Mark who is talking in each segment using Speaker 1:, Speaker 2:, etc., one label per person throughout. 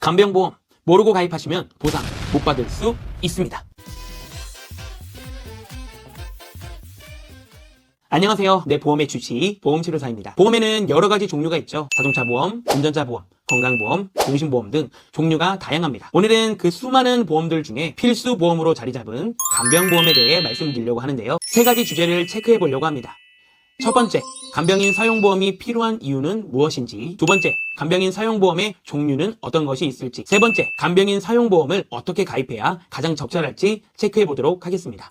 Speaker 1: 간병보험 모르고 가입하시면 보상 못 받을 수 있습니다. 안녕하세요. 내 보험의 주치 보험치료사입니다. 보험에는 여러 가지 종류가 있죠. 자동차 보험, 운전자 보험, 건강보험, 종신보험 등 종류가 다양합니다. 오늘은 그 수많은 보험들 중에 필수 보험으로 자리 잡은 간병보험에 대해 말씀드리려고 하는데요. 세 가지 주제를 체크해 보려고 합니다. 첫 번째, 간병인 사용보험이 필요한 이유는 무엇인지. 두 번째, 간병인 사용보험의 종류는 어떤 것이 있을지. 세 번째, 간병인 사용보험을 어떻게 가입해야 가장 적절할지 체크해 보도록 하겠습니다.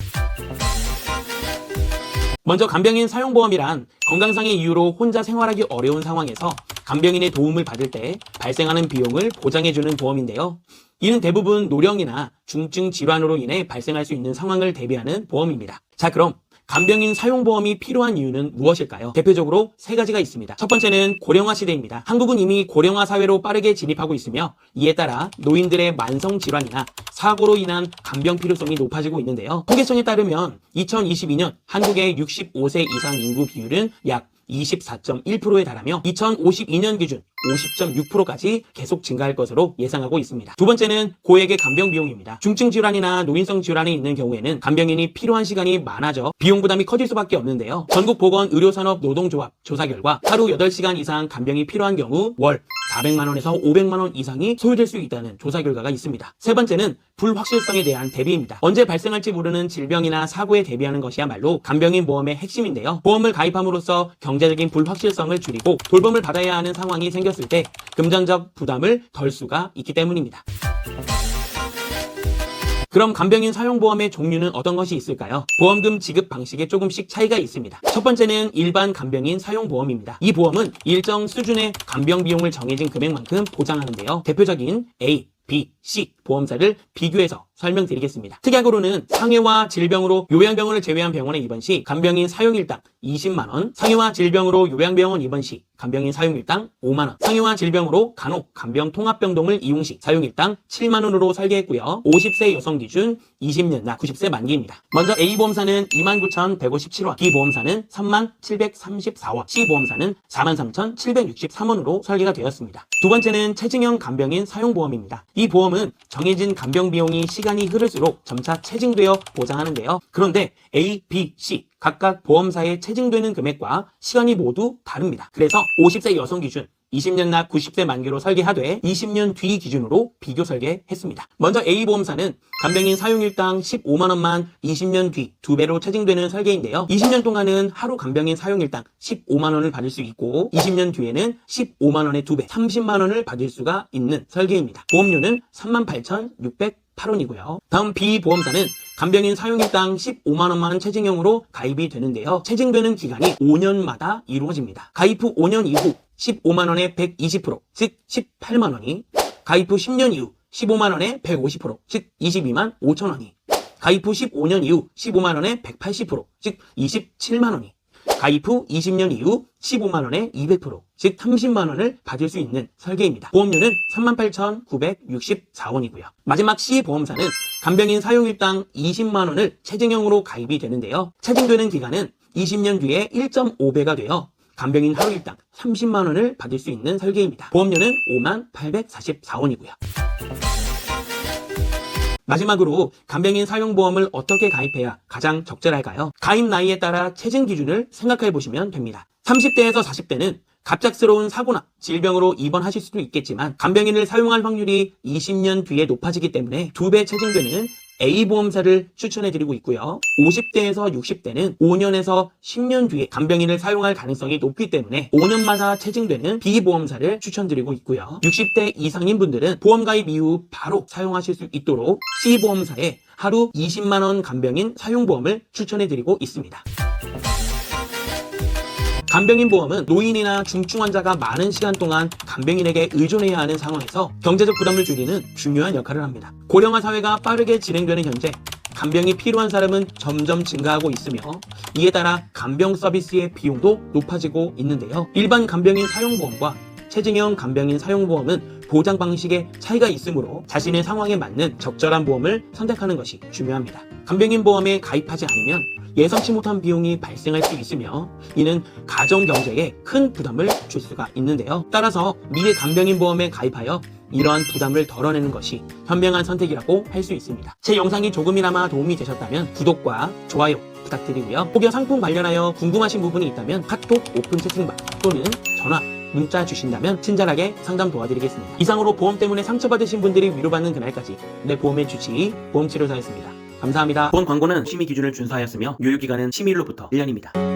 Speaker 1: 먼저 간병인 사용보험이란 건강상의 이유로 혼자 생활하기 어려운 상황에서 간병인의 도움을 받을 때 발생하는 비용을 보장해주는 보험인데요. 이는 대부분 노령이나 중증 질환으로 인해 발생할 수 있는 상황을 대비하는 보험입니다. 자, 그럼 간병인 사용보험이 필요한 이유는 무엇일까요? 대표적으로 세 가지가 있습니다. 첫 번째는 고령화 시대입니다. 한국은 이미 고령화 사회로 빠르게 진입하고 있으며 이에 따라 노인들의 만성질환이나 사고로 인한 간병 필요성이 높아지고 있는데요. 통계청에 따르면 2022년 한국의 65세 이상 인구 비율은 약 24.1%에 달하며 2052년 기준 50.6%까지 계속 증가할 것으로 예상하고 있습니다. 두 번째는 고액의 간병 비용입니다. 중증 질환이나 노인성 질환이 있는 경우에는 간병인이 필요한 시간이 많아져 비용 부담이 커질 수밖에 없는데요. 전국보건의료산업 노동조합 조사 결과 하루 8시간 이상 간병이 필요한 경우 월 400만 원에서 500만 원 이상이 소요될 수 있다는 조사 결과가 있습니다. 세 번째는 불확실성에 대한 대비입니다. 언제 발생할지 모르는 질병이나 사고에 대비하는 것이야말로 간병인 보험의 핵심인데요. 보험을 가입함으로써 경제적인 불확실성을 줄이고 돌봄을 받아야 하는 상황이 생겼을 때 금전적 부담을 덜 수가 있기 때문입니다. 그럼 간병인 사용보험의 종류는 어떤 것이 있을까요? 보험금 지급 방식에 조금씩 차이가 있습니다. 첫 번째는 일반 간병인 사용보험입니다. 이 보험은 일정 수준의 간병 비용을 정해진 금액만큼 보장하는데요. 대표적인 A, B, C 보험사를 비교해서 설명드리겠습니다. 특약으로는 상해와 질병으로 요양병원을 제외한 병원에 입원 시 간병인 사용일당 20만원, 상해와 질병으로 요양병원 입원 시 간병인 사용일당 5만원, 상해와 질병으로 간혹 간병 통합병동을 이용 시 사용일당 7만원으로 설계했고요. 50세 여성 기준 20년 나 90세 만기입니다. 먼저 A보험사는 29,157원, B보험사는 3734원, C보험사는 43,763원으로 설계가 되었습니다. 두 번째는 체증형 간병인 사용보험입니다. 이 보험은 정해진 간병 비용이 시간이 흐를수록 점차 체증되어 보장하는데요. 그런데 A, B, C 각각 보험사에 체증되는 금액과 시간이 모두 다릅니다. 그래서 50세 여성 기준 20년 납 90세 만기로 설계하되 20년 뒤 기준으로 비교 설계했습니다. 먼저 A보험사는 간병인 사용일당 15만원만 20년 뒤 2배로 체증되는 설계인데요. 20년 동안은 하루 간병인 사용일당 15만원을 받을 수 있고 20년 뒤에는 15만원의 2배 30만원을 받을 수가 있는 설계입니다. 보험료는 38,608원이고요. 다음 B보험사는 간병인 사용일당 15만원만 체증형으로 가입이 되는데요. 체증되는 기간이 5년마다 이루어집니다. 가입 후 5년 이후 15만원에 120%, 즉 18만원이, 가입 후 10년 이후 15만원에 150%, 즉 22만 5천원이, 가입 후 15년 이후 15만원에 180%, 즉 27만원이, 가입 후 20년 이후 15만원에 200%, 즉 30만원을 받을 수 있는 설계입니다. 보험료는 38,964원이고요. 마지막 C보험사는 간병인 사용일당 20만원을 체증형으로 가입이 되는데요. 체증되는 기간은 20년 뒤에 1.5배가 되어 간병인 하루일당 30만원을 받을 수 있는 설계입니다. 보험료는 58,844원이고요. 마지막으로 간병인 사용보험을 어떻게 가입해야 가장 적절할까요? 가입 나이에 따라 체증 기준을 생각해 보시면 됩니다. 30대에서 40대는 갑작스러운 사고나 질병으로 입원하실 수도 있겠지만 간병인을 사용할 확률이 20년 뒤에 높아지기 때문에 2배 체증되는 A보험사를 추천해드리고 있고요. 50대에서 60대는 5년에서 10년 뒤에 간병인을 사용할 가능성이 높기 때문에 5년마다 체증되는 B보험사를 추천드리고 있고요. 60대 이상인 분들은 보험 가입 이후 바로 사용하실 수 있도록 C보험사에 하루 20만원 간병인 사용보험을 추천해드리고 있습니다. 간병인 보험은 노인이나 중증 환자가 많은 시간 동안 간병인에게 의존해야 하는 상황에서 경제적 부담을 줄이는 중요한 역할을 합니다. 고령화 사회가 빠르게 진행되는 현재 간병이 필요한 사람은 점점 증가하고 있으며 이에 따라 간병 서비스의 비용도 높아지고 있는데요. 일반 간병인 사용보험과 체증형 간병인 사용보험은 보장 방식에 차이가 있으므로 자신의 상황에 맞는 적절한 보험을 선택하는 것이 중요합니다. 간병인 보험에 가입하지 않으면 예상치 못한 비용이 발생할 수 있으며 이는 가정 경제에 큰 부담을 줄 수가 있는데요. 따라서 미래 간병인 보험에 가입하여 이러한 부담을 덜어내는 것이 현명한 선택이라고 할 수 있습니다. 제 영상이 조금이나마 도움이 되셨다면 구독과 좋아요 부탁드리고요. 혹여 상품 관련하여 궁금하신 부분이 있다면 카톡 오픈 채팅방 또는 전화, 문자 주신다면 친절하게 상담 도와드리겠습니다. 이상으로 보험 때문에 상처받으신 분들이 위로받는 그날까지 내 보험의 주치 보험치료사였습니다. 감사합니다. 본 광고는 심의 기준을 준수하였으며 유효기간은 심의일로부터 1년입니다.